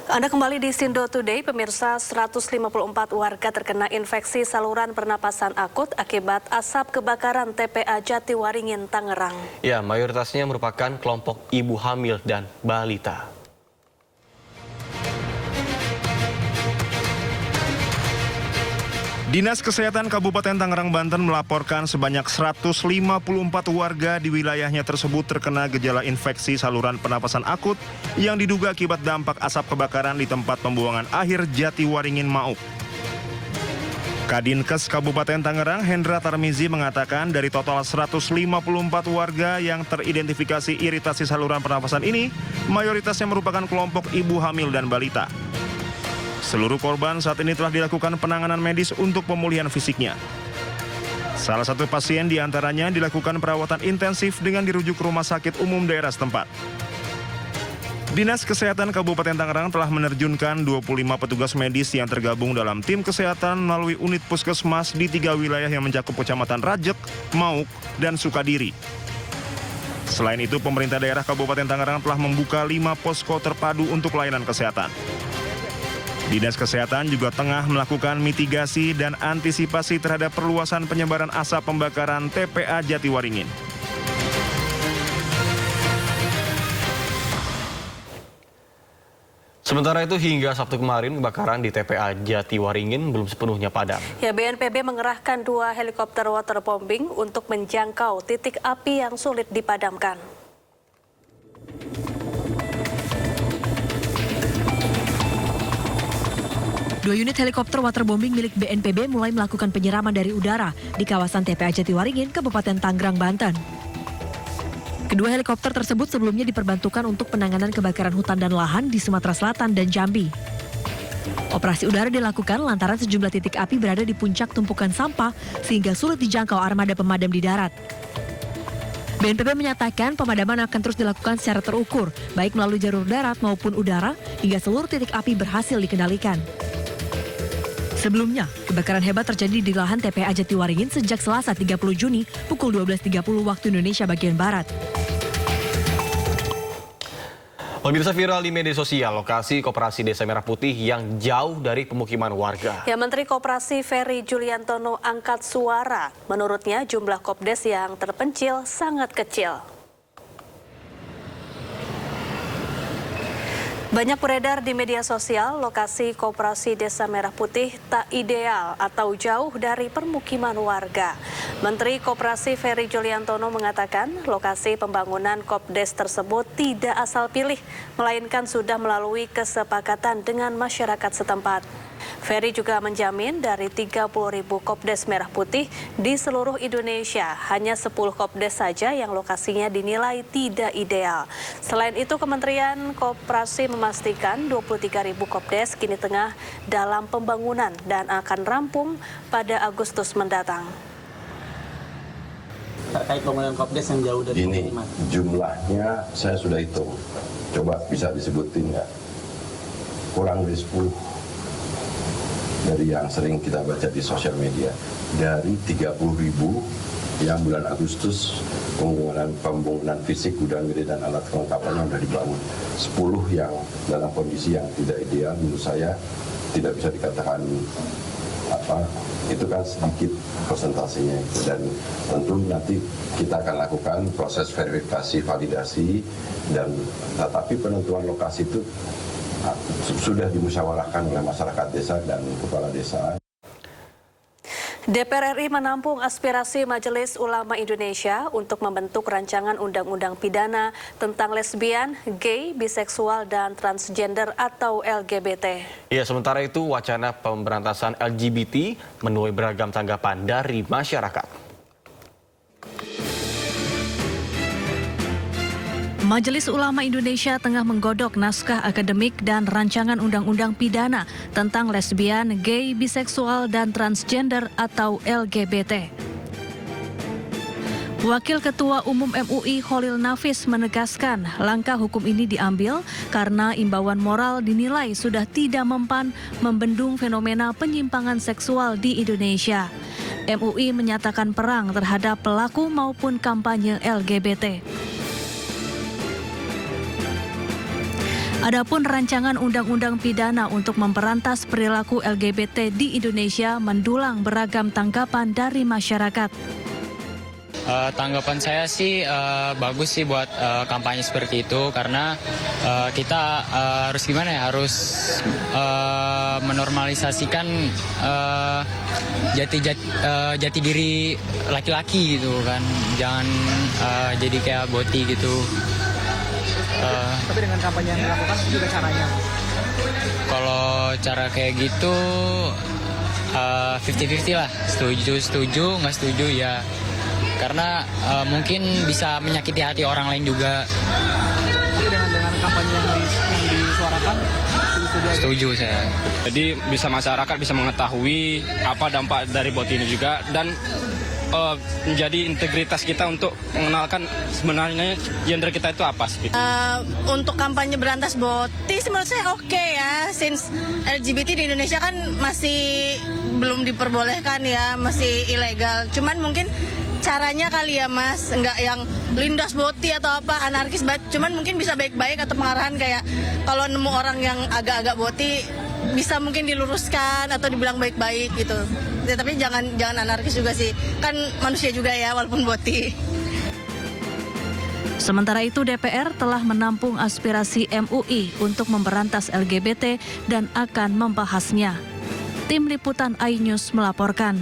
Anda kembali di Sindo Today, pemirsa. 154 warga terkena infeksi saluran pernapasan akut akibat asap kebakaran TPA Jatiwaringin, Tangerang. Ya, mayoritasnya merupakan kelompok ibu hamil dan balita. Dinas Kesehatan Kabupaten Tangerang, Banten melaporkan sebanyak 154 warga di wilayahnya tersebut terkena gejala infeksi saluran pernapasan akut yang diduga akibat dampak asap kebakaran di tempat pembuangan akhir Jatiwaringin, Mauk. Kadinkes Kabupaten Tangerang, Hendra Tarmizi, mengatakan dari total 154 warga yang teridentifikasi iritasi saluran pernapasan ini, mayoritasnya merupakan kelompok ibu hamil dan balita. Seluruh korban saat ini telah dilakukan penanganan medis untuk pemulihan fisiknya. Salah satu pasien diantaranya dilakukan perawatan intensif dengan dirujuk ke rumah sakit umum daerah setempat. Dinas Kesehatan Kabupaten Tangerang telah menerjunkan 25 petugas medis yang tergabung dalam tim kesehatan melalui unit puskesmas di 3 wilayah yang mencakup Kecamatan Rajek, Mauk, dan Sukadiri. Selain itu, pemerintah daerah Kabupaten Tangerang telah membuka 5 posko terpadu untuk layanan kesehatan. Dinas Kesehatan juga tengah melakukan mitigasi dan antisipasi terhadap perluasan penyebaran asap pembakaran TPA Jatiwaringin. Sementara itu hingga Sabtu kemarin kebakaran di TPA Jatiwaringin belum sepenuhnya padam. Ya, BNPB mengerahkan 2 helikopter waterbombing untuk menjangkau titik api yang sulit dipadamkan. Dua unit helikopter waterbombing milik BNPB mulai melakukan penyiraman dari udara di kawasan TPA Jatiwaringin, Kabupaten Tangerang, Banten. Kedua helikopter tersebut sebelumnya diperbantukan untuk penanganan kebakaran hutan dan lahan di Sumatera Selatan dan Jambi. Operasi udara dilakukan lantaran sejumlah titik api berada di puncak tumpukan sampah sehingga sulit dijangkau armada pemadam di darat. BNPB menyatakan pemadaman akan terus dilakukan secara terukur, baik melalui jalur darat maupun udara, hingga seluruh titik api berhasil dikendalikan. Sebelumnya, kebakaran hebat terjadi di lahan TPA Jatiwaringin sejak Selasa 30 Juni pukul 12.30 waktu Indonesia bagian Barat. Pemirsa, viral di media sosial lokasi Koperasi Desa Merah Putih yang jauh dari pemukiman warga. Ya, Menteri Koperasi Ferry Juliantono angkat suara. Menurutnya jumlah Kopdes yang terpencil sangat kecil. Banyak beredar di media sosial lokasi Koperasi Desa Merah Putih tak ideal atau jauh dari permukiman warga. Menteri Koperasi Ferry Juliantono mengatakan lokasi pembangunan Kopdes tersebut tidak asal pilih, melainkan sudah melalui kesepakatan dengan masyarakat setempat. Ferry juga menjamin dari 30.000 Kopdes Merah Putih di seluruh Indonesia, hanya 10 Kopdes saja yang lokasinya dinilai tidak ideal. Selain itu, Kementerian Koperasi memastikan 23.000 Kopdes kini tengah dalam pembangunan dan akan rampung pada Agustus mendatang. Terkait pembangunan Kopdes yang jauh dari pemukiman. Ini jumlahnya saya sudah hitung. Coba bisa disebutin nggak? Kurang dari 10. Dari yang sering kita baca di sosial media, dari 30.000 yang bulan Agustus pembangunan fisik gudang gede dan alat kelengkapannya sudah dibangun, 10 yang dalam kondisi yang tidak ideal, menurut saya tidak bisa dikatakan itu kan sedikit persentasenya, dan tentu nanti kita akan lakukan proses verifikasi validasi, dan tetapi penentuan lokasi itu sudah dimusyawarahkan oleh masyarakat desa dan kepala desa. DPR RI menampung aspirasi Majelis Ulama Indonesia untuk membentuk rancangan undang-undang pidana tentang lesbian, gay, biseksual, dan transgender atau LGBT. Ya, sementara itu wacana pemberantasan LGBT menuai beragam tanggapan dari masyarakat. Majelis Ulama Indonesia tengah menggodok naskah akademik dan rancangan undang-undang pidana tentang lesbian, gay, biseksual, dan transgender atau LGBT. Wakil Ketua Umum MUI Kholil Nafis menegaskan langkah hukum ini diambil karena imbauan moral dinilai sudah tidak mempan membendung fenomena penyimpangan seksual di Indonesia. MUI menyatakan perang terhadap pelaku maupun kampanye LGBT. Adapun rancangan undang-undang pidana untuk memberantas perilaku LGBT di Indonesia mendulang beragam tanggapan dari masyarakat. Tanggapan saya sih bagus sih buat kampanye seperti itu karena kita harus gimana ya, harus menormalisasikan jati diri laki-laki gitu kan, jangan jadi kayak boti gitu. Tapi dengan kampanye yang dilakukan juga caranya? Kalau cara kayak gitu 50-50 lah, setuju, nggak setuju ya. Karena mungkin bisa menyakiti hati orang lain juga. Tapi dengan kampanye yang disuarakan, setuju saya. Jadi bisa masyarakat bisa mengetahui apa dampak dari bot ini juga dan menjadi integritas kita untuk mengenalkan sebenarnya gender kita itu apa sih. Untuk kampanye berantas boti menurut saya oke ya, since LGBT di Indonesia kan masih belum diperbolehkan ya, masih ilegal. Cuman mungkin caranya kali ya Mas, nggak yang lindas boti atau apa anarkis banget. Cuman mungkin bisa baik-baik atau pengarahan kayak kalau nemu orang yang agak-agak boti bisa mungkin diluruskan atau dibilang baik-baik gitu. Ya, tapi jangan anarkis juga sih, kan manusia juga ya walaupun boti. Sementara itu DPR telah menampung aspirasi MUI untuk memberantas LGBT dan akan membahasnya. Tim Liputan iNews melaporkan.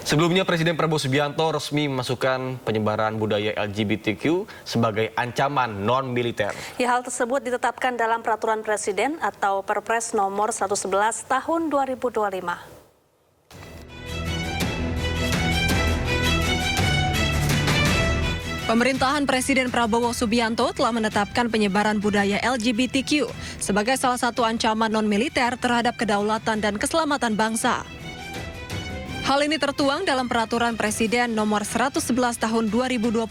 Sebelumnya Presiden Prabowo Subianto resmi memasukkan penyebaran budaya LGBTQ sebagai ancaman non-militer. Ya, hal tersebut ditetapkan dalam Peraturan Presiden atau Perpres nomor 111 tahun 2025. Pemerintahan Presiden Prabowo Subianto telah menetapkan penyebaran budaya LGBTQ sebagai salah satu ancaman non-militer terhadap kedaulatan dan keselamatan bangsa. Hal ini tertuang dalam Peraturan Presiden nomor 111 tahun 2025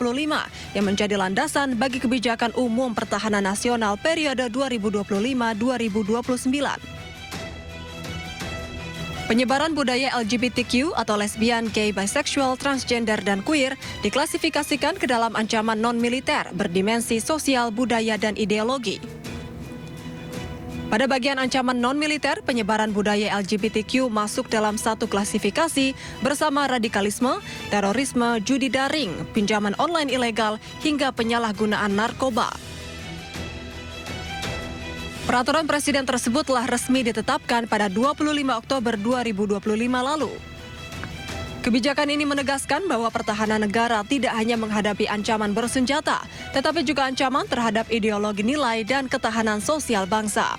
yang menjadi landasan bagi kebijakan umum pertahanan nasional periode 2025-2029. Penyebaran budaya LGBTQ atau lesbian, gay, bisexual, transgender, dan queer diklasifikasikan ke dalam ancaman non-militer berdimensi sosial, budaya, dan ideologi. Pada bagian ancaman non-militer, penyebaran budaya LGBTQ masuk dalam satu klasifikasi bersama radikalisme, terorisme, judi daring, pinjaman online ilegal, hingga penyalahgunaan narkoba. Peraturan Presiden tersebut telah resmi ditetapkan pada 25 Oktober 2025 lalu. Kebijakan ini menegaskan bahwa pertahanan negara tidak hanya menghadapi ancaman bersenjata, tetapi juga ancaman terhadap ideologi nilai dan ketahanan sosial bangsa.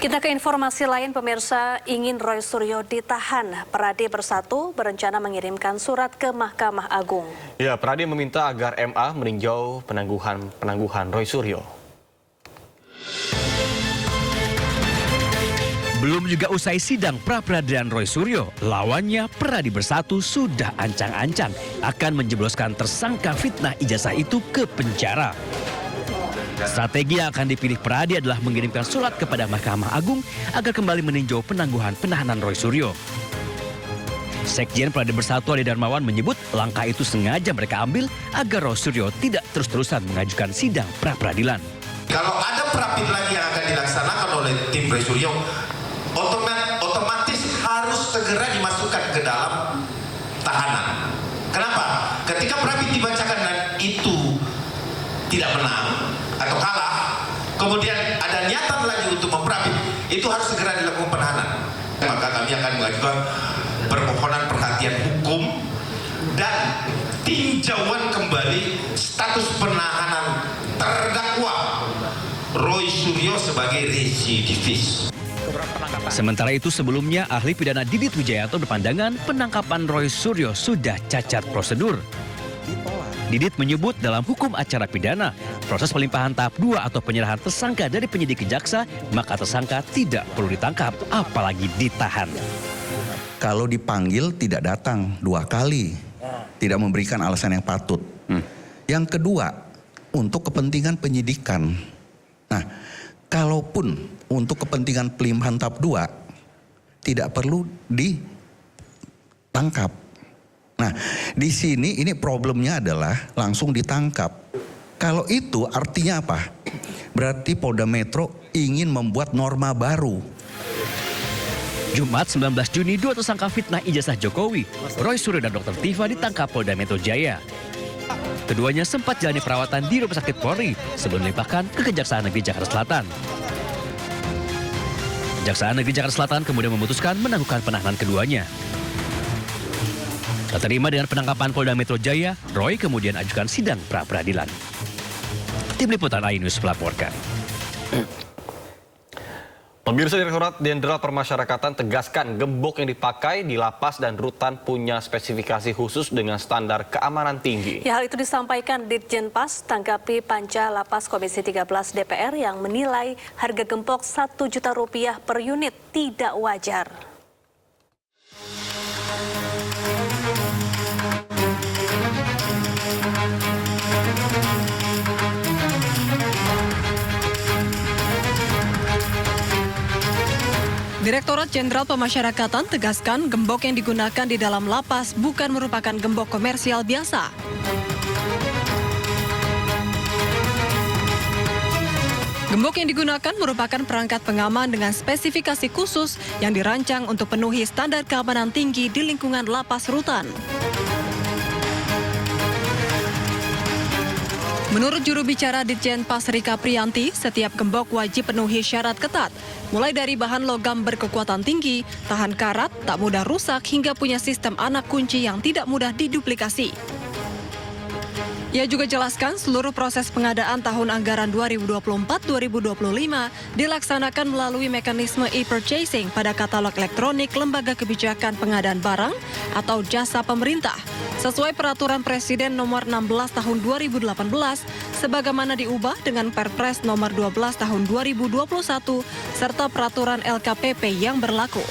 Kita ke informasi lain, pemirsa. Ingin Roy Suryo ditahan, Peradi Bersatu berencana mengirimkan surat ke Mahkamah Agung. Ya, Peradi meminta agar MA meninjau penangguhan Roy Suryo. Belum juga usai sidang pra-peradilan Roy Suryo, lawannya Peradi Bersatu sudah ancang-ancang akan menjebloskan tersangka fitnah ijazah itu ke penjara. Strategi yang akan dipilih Peradi adalah mengirimkan surat kepada Mahkamah Agung agar kembali meninjau penangguhan penahanan Roy Suryo. Sekjen Peradi Bersatu Ade Darmawan menyebut langkah itu sengaja mereka ambil agar Roy Suryo tidak terus-terusan mengajukan sidang pra-peradilan. Kalau ada pra-pid lagi yang akan dilaksanakan oleh tim Roy Suryo, otomatis harus segera dimasukkan ke dalam tahanan. Kenapa? Ketika pra-pid dibacakan dan itu tidak menang atau kalah, kemudian ada niatan lagi untuk memperapit, itu harus segera dilakukan penahanan. Maka kami akan mengajukan permohonan perhatian hukum dan tinjauan kembali status penahanan terdakwa Roy Suryo sebagai residivis. Sementara itu sebelumnya ahli pidana Didit Wijayanto berpandangan penangkapan Roy Suryo sudah cacat prosedur. Didit menyebut dalam hukum acara pidana, proses pelimpahan tahap 2 atau penyerahan tersangka dari penyidik ke jaksa, maka tersangka tidak perlu ditangkap, apalagi ditahan. Kalau dipanggil tidak datang 2 kali, tidak memberikan alasan yang patut. Yang kedua, untuk kepentingan penyidikan. Nah, kalaupun untuk kepentingan pelimpahan tahap 2, tidak perlu ditangkap. Nah, di sini ini problemnya adalah langsung ditangkap. Kalau itu artinya apa? Berarti Polda Metro ingin membuat norma baru. Jumat 19 Juni, dua tersangka fitnah ijazah Jokowi, Roy Suryo dan Dr. Tifa ditangkap Polda Metro Jaya. Keduanya sempat jalani perawatan di Rumah Sakit Polri sebelum dilimpahkan ke Kejaksaan Negeri Jakarta Selatan. Kejaksaan Negeri Jakarta Selatan kemudian memutuskan menangguhkan penahanan keduanya. Tak terima dengan penangkapan Polda Metro Jaya, Roy kemudian ajukan sidang pra-peradilan. Tim Liputan iNews melaporkan. Pemirsa, Direktorat Jenderal Pemasyarakatan tegaskan gembok yang dipakai di lapas dan rutan punya spesifikasi khusus dengan standar keamanan tinggi. Ya, hal itu disampaikan Ditjenpas tanggapi Panja Lapas Komisi 13 DPR yang menilai harga gembok Rp1 juta per unit tidak wajar. Direktorat Jenderal Pemasyarakatan tegaskan gembok yang digunakan di dalam lapas bukan merupakan gembok komersial biasa. Gembok yang digunakan merupakan perangkat pengaman dengan spesifikasi khusus yang dirancang untuk penuhi standar keamanan tinggi di lingkungan lapas rutan. Menurut juru bicara Ditjenpas Rika Priyanti, setiap gembok wajib penuhi syarat ketat, mulai dari bahan logam berkekuatan tinggi, tahan karat, tak mudah rusak, hingga punya sistem anak kunci yang tidak mudah diduplikasi. Ia juga jelaskan seluruh proses pengadaan tahun anggaran 2024-2025 dilaksanakan melalui mekanisme e-purchasing pada katalog elektronik Lembaga Kebijakan Pengadaan Barang atau Jasa Pemerintah, sesuai Peraturan Presiden Nomor 16 Tahun 2018, sebagaimana diubah dengan Perpres Nomor 12 Tahun 2021, serta Peraturan LKPP yang berlaku.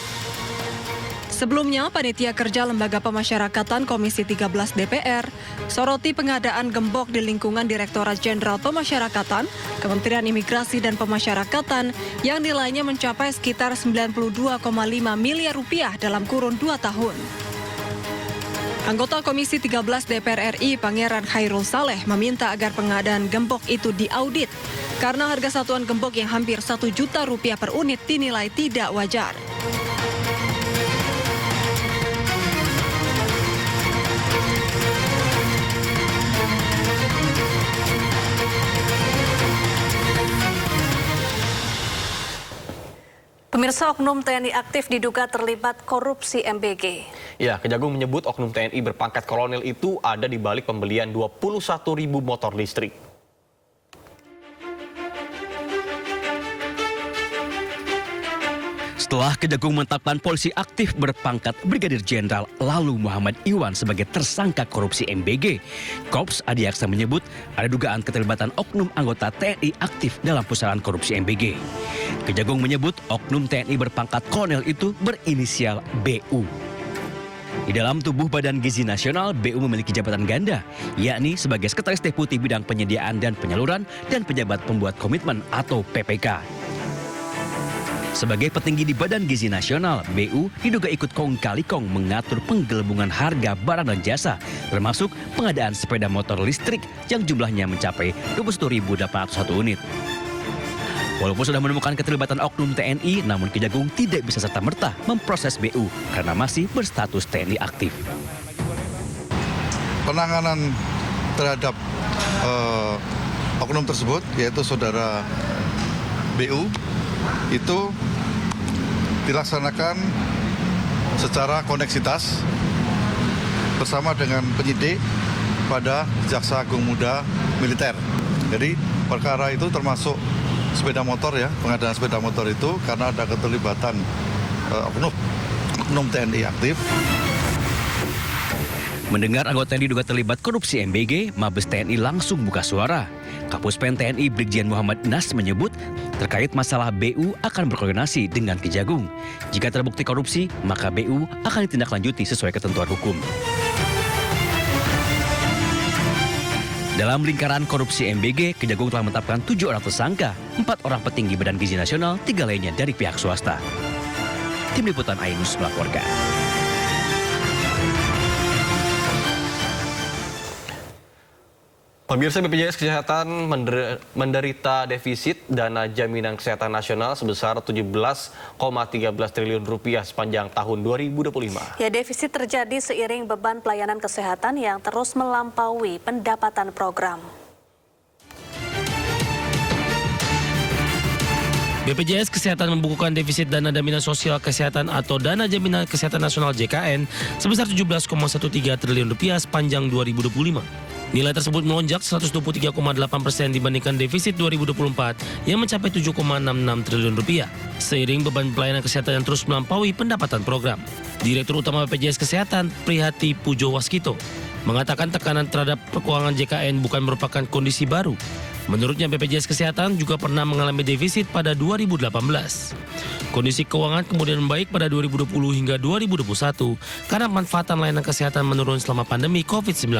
Sebelumnya, Panitia Kerja Lembaga Pemasyarakatan Komisi 13 DPR soroti pengadaan gembok di lingkungan Direktorat Jenderal Pemasyarakatan, Kementerian Imigrasi dan Pemasyarakatan yang nilainya mencapai sekitar Rp92,5 miliar dalam kurun 2 tahun. Anggota Komisi 13 DPR RI Pangeran Khairul Saleh meminta agar pengadaan gembok itu diaudit karena harga satuan gembok yang hampir Rp1 juta per unit dinilai tidak wajar. Pemirsa, oknum TNI aktif diduga terlibat korupsi MBG. Ya, Kejagung menyebut oknum TNI berpangkat kolonel itu ada di balik pembelian 21.000 motor listrik. Setelah Kejagung menetapkan polisi aktif berpangkat Brigadir Jenderal Lalu Muhammad Iwan sebagai tersangka korupsi MBG, Korps Adiaksa menyebut ada dugaan keterlibatan oknum anggota TNI aktif dalam pusaran korupsi MBG. Kejagung menyebut oknum TNI berpangkat kolonel itu berinisial BU. Di dalam tubuh Badan Gizi Nasional, BU memiliki jabatan ganda, yakni sebagai Sekretaris Deputi Bidang Penyediaan dan Penyaluran dan Pejabat Pembuat Komitmen atau PPK. Sebagai petinggi di Badan Gizi Nasional, BU diduga ikut kong-kali-kong mengatur penggelembungan harga barang dan jasa, termasuk pengadaan sepeda motor listrik yang jumlahnya mencapai 21.801 unit. Walaupun sudah menemukan keterlibatan oknum TNI, namun Kejagung tidak bisa serta-merta memproses BU karena masih berstatus TNI aktif. Penanganan terhadap oknum tersebut, yaitu saudara BU, itu dilaksanakan secara koneksitas bersama dengan penyidik pada Jaksa Agung Muda Militer. Jadi perkara itu termasuk sepeda motor ya, pengadaan sepeda motor itu karena ada keterlibatan oknum TNI aktif. Mendengar anggota TNI diduga terlibat korupsi MBG, Mabes TNI langsung buka suara. Kapuspen TNI Brigjen Muhammad Nas menyebut terkait masalah BU akan berkoordinasi dengan Kejagung. Jika terbukti korupsi, maka BU akan ditindaklanjuti sesuai ketentuan hukum. Dalam lingkaran korupsi MBG, Kejagung telah menetapkan 7 orang tersangka, 4 orang petinggi Badan Gizi Nasional, 3 lainnya dari pihak swasta. Tim Liputan iNews melaporkan. Pemirsa, BPJS Kesehatan menderita defisit dana jaminan kesehatan nasional sebesar 17,13 triliun rupiah sepanjang tahun 2025. Ya, defisit terjadi seiring beban pelayanan kesehatan yang terus melampaui pendapatan program. BPJS Kesehatan membukukan defisit dana jaminan sosial kesehatan atau dana jaminan kesehatan nasional JKN sebesar 17,13 triliun rupiah sepanjang 2025. Nilai tersebut melonjak 123,8% dibandingkan defisit 2024 yang mencapai 7,66 triliun rupiah. Seiring beban pelayanan kesehatan yang terus melampaui pendapatan program. Direktur Utama BPJS Kesehatan, Prihati Pujo Waskito, mengatakan tekanan terhadap keuangan JKN bukan merupakan kondisi baru. Menurutnya BPJS Kesehatan juga pernah mengalami defisit pada 2018. Kondisi keuangan kemudian membaik pada 2020 hingga 2021 karena manfaatan layanan kesehatan menurun selama pandemi COVID-19.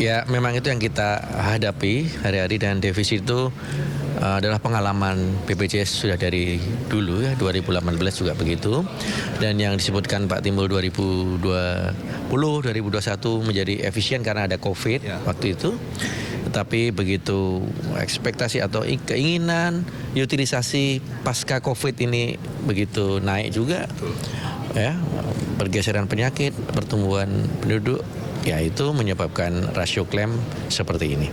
Ya, memang itu yang kita hadapi hari-hari, dan defisit itu adalah pengalaman BPJS sudah dari dulu ya, 2018 juga begitu. Dan yang disebutkan Pak Timbul 2020, 2021 menjadi efisien karena ada COVID waktu itu. Tetapi begitu ekspektasi atau keinginan utilisasi pasca COVID ini begitu naik juga, ya, pergeseran penyakit, pertumbuhan penduduk, ya itu menyebabkan rasio klaim seperti ini,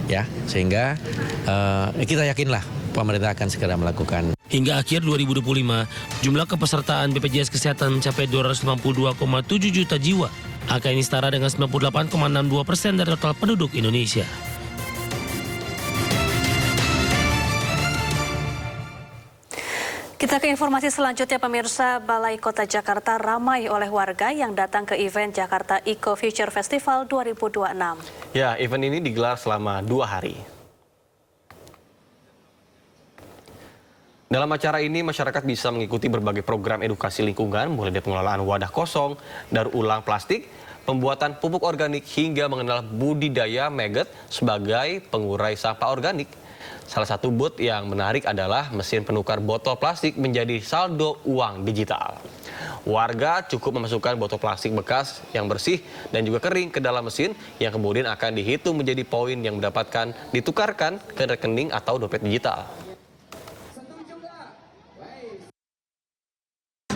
ya, sehingga kita yakinlah pemerintah akan segera melakukan. Hingga akhir 2025, jumlah kepesertaan BPJS Kesehatan mencapai 252,7 juta jiwa. Angka ini setara dengan 98,62% dari total penduduk Indonesia. Kita ke informasi selanjutnya, pemirsa. Balai Kota Jakarta ramai oleh warga yang datang ke event Jakarta Eco Future Festival 2026. Ya, event ini digelar selama 2 hari. Dalam acara ini, masyarakat bisa mengikuti berbagai program edukasi lingkungan, mulai dari pengelolaan wadah kosong, daur ulang plastik, pembuatan pupuk organik, hingga mengenal budidaya maggot sebagai pengurai sampah organik. Salah satu booth yang menarik adalah mesin penukar botol plastik menjadi saldo uang digital. Warga cukup memasukkan botol plastik bekas yang bersih dan juga kering ke dalam mesin yang kemudian akan dihitung menjadi poin yang mendapatkan ditukarkan ke rekening atau dompet digital.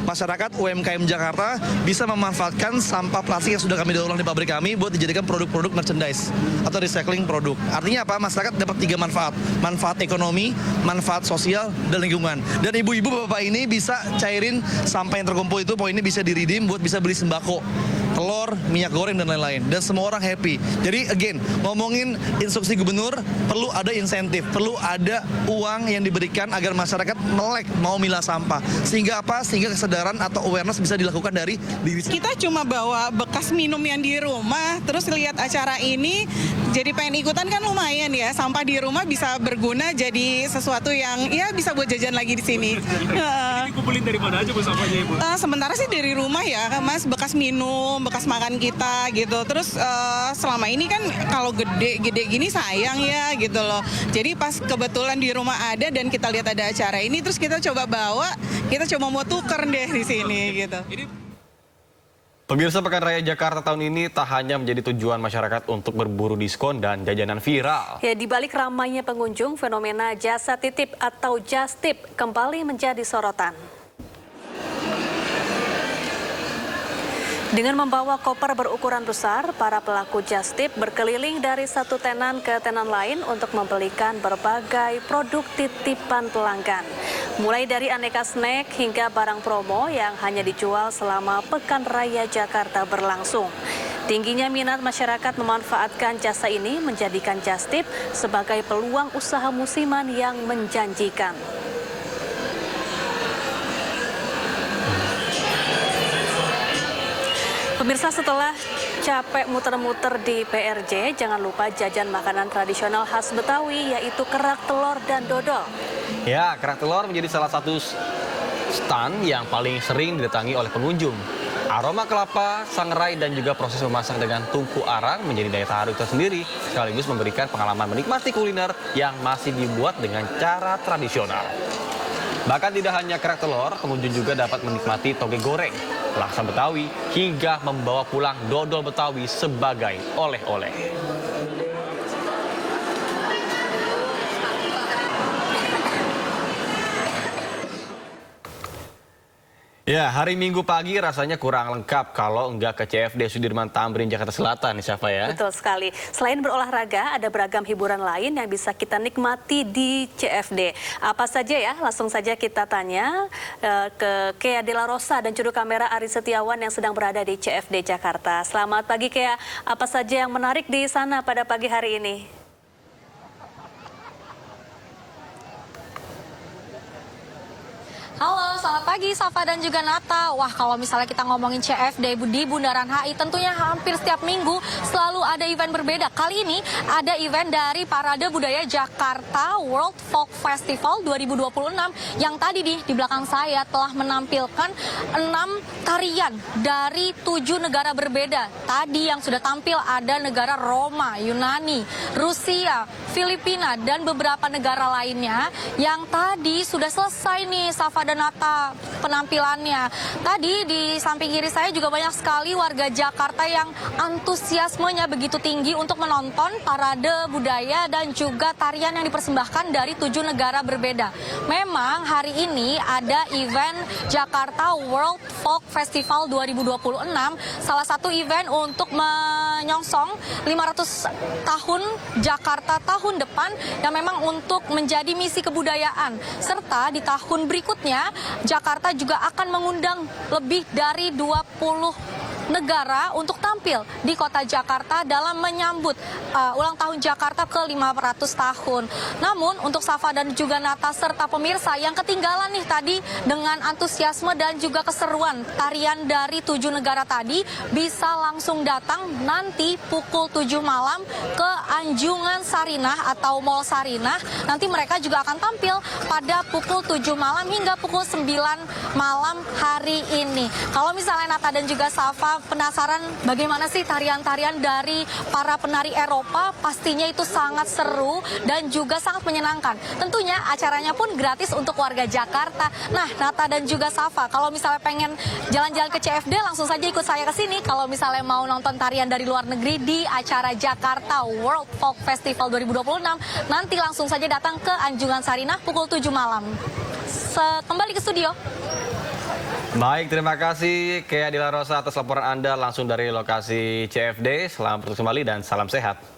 Masyarakat UMKM Jakarta bisa memanfaatkan sampah plastik yang sudah kami daur ulang di pabrik kami buat dijadikan produk-produk merchandise atau recycling produk. Artinya apa? Masyarakat dapat 3 manfaat. Manfaat ekonomi, manfaat sosial, dan lingkungan. Dan ibu-ibu bapak ini bisa cairin sampah yang terkumpul itu, poinnya bisa di-redeem buat bisa beli sembako, telur, minyak goreng, dan lain-lain. Dan semua orang happy. Jadi again, ngomongin instruksi gubernur, perlu ada insentif, perlu ada uang yang diberikan agar masyarakat melek mau milah sampah. Sehingga apa? Sehingga kesadaran atau awareness bisa dilakukan dari diri sendiri. Kita cuma bawa bekas minum yang di rumah, terus lihat acara ini, jadi pengen ikutan kan lumayan ya. Sampah di rumah bisa berguna jadi sesuatu yang ya bisa buat jajan lagi di sini. Dikumpulin dari mana aja Bu sampahnya Ibu? Sementara sih dari rumah ya, Mas, bekas minum, bekas makan kita gitu. Terus selama ini kan kalau gede-gede gini sayang ya gitu loh. Jadi pas kebetulan di rumah ada dan kita lihat ada acara ini, terus kita coba bawa, kita coba mau tuker deh di sini gitu. Pemirsa, Pekan Raya Jakarta tahun ini tak hanya menjadi tujuan masyarakat untuk berburu diskon dan jajanan viral. Ya, di balik ramainya pengunjung, fenomena jasa titip atau just tip kembali menjadi sorotan. Dengan membawa koper berukuran besar, para pelaku just tip berkeliling dari satu tenan ke tenan lain untuk membelikan berbagai produk titipan pelanggan. Mulai dari aneka snack hingga barang promo yang hanya dijual selama Pekan Raya Jakarta berlangsung. Tingginya minat masyarakat memanfaatkan jasa ini menjadikan just tip sebagai peluang usaha musiman yang menjanjikan. Pemirsa, setelah capek muter-muter di PRJ, jangan lupa jajan makanan tradisional khas Betawi, yaitu kerak telur dan dodol. Ya, kerak telur menjadi salah satu stand yang paling sering didatangi oleh pengunjung. Aroma kelapa, sangrai, dan juga proses memasak dengan tungku arang menjadi daya tarik tersendiri, sekaligus memberikan pengalaman menikmati kuliner yang masih dibuat dengan cara tradisional. Bahkan tidak hanya kerak telur, pengunjung juga dapat menikmati toge goreng, laksa Betawi, hingga membawa pulang dodol Betawi sebagai oleh-oleh. Ya, hari Minggu pagi rasanya kurang lengkap kalau enggak ke CFD Sudirman Tamrin, Jakarta Selatan nih, Syafa ya. Betul sekali. Selain berolahraga, ada beragam hiburan lain yang bisa kita nikmati di CFD. Apa saja ya? Langsung saja kita tanya ke Kea Dela Rosa dan juru kamera Ari Setiawan yang sedang berada di CFD Jakarta. Selamat pagi Kea, apa saja yang menarik di sana pada pagi hari ini? Halo, selamat pagi Safa dan juga Nata. Wah, kalau misalnya kita ngomongin CFD di Bundaran HI, tentunya hampir setiap minggu selalu ada event berbeda. Kali ini ada event dari Parade Budaya Jakarta World Folk Festival 2026 yang tadi di belakang saya telah menampilkan 6 tarian dari 7 negara berbeda. Tadi yang sudah tampil ada negara Roma, Yunani, Rusia, Filipina, dan beberapa negara lainnya yang tadi sudah selesai nih Safa dan Nata penampilannya. Tadi di samping kiri saya juga banyak sekali warga Jakarta yang antusiasmenya begitu tinggi untuk menonton parade budaya dan juga tarian yang dipersembahkan dari 7 negara berbeda. Memang hari ini ada event Jakarta World Folk Festival 2026, salah satu event untuk menyongsong 500 tahun Jakarta tahun depan yang memang untuk menjadi misi kebudayaan. Serta di tahun berikutnya Jakarta juga akan mengundang lebih dari 20 negara untuk tampil di kota Jakarta dalam menyambut ulang tahun Jakarta ke-500 tahun. Namun untuk Safa dan juga Nata serta pemirsa yang ketinggalan nih tadi dengan antusiasme dan juga keseruan tarian dari 7 negara tadi bisa langsung datang nanti pukul 7 malam ke Anjungan Sarinah atau Mall Sarinah. Nanti mereka juga akan tampil pada pukul 7 malam hingga pukul 9 malam hari ini. Kalau misalnya Nata dan juga Safa penasaran bagaimana sih tarian-tarian dari para penari Eropa, pastinya itu sangat seru dan juga sangat menyenangkan. Tentunya acaranya pun gratis untuk warga Jakarta. Nah, Nata dan juga Safa, kalau misalnya pengen jalan-jalan ke CFD, langsung saja ikut saya ke sini. Kalau misalnya mau nonton tarian dari luar negeri di acara Jakarta World Folk Festival 2026, nanti langsung saja datang ke Anjungan Sarinah pukul 7 malam. Kembali ke studio. Baik, terima kasih Kea Dela Rosa atas laporan Anda langsung dari lokasi CFD. Selamat bertugas kembali dan salam sehat.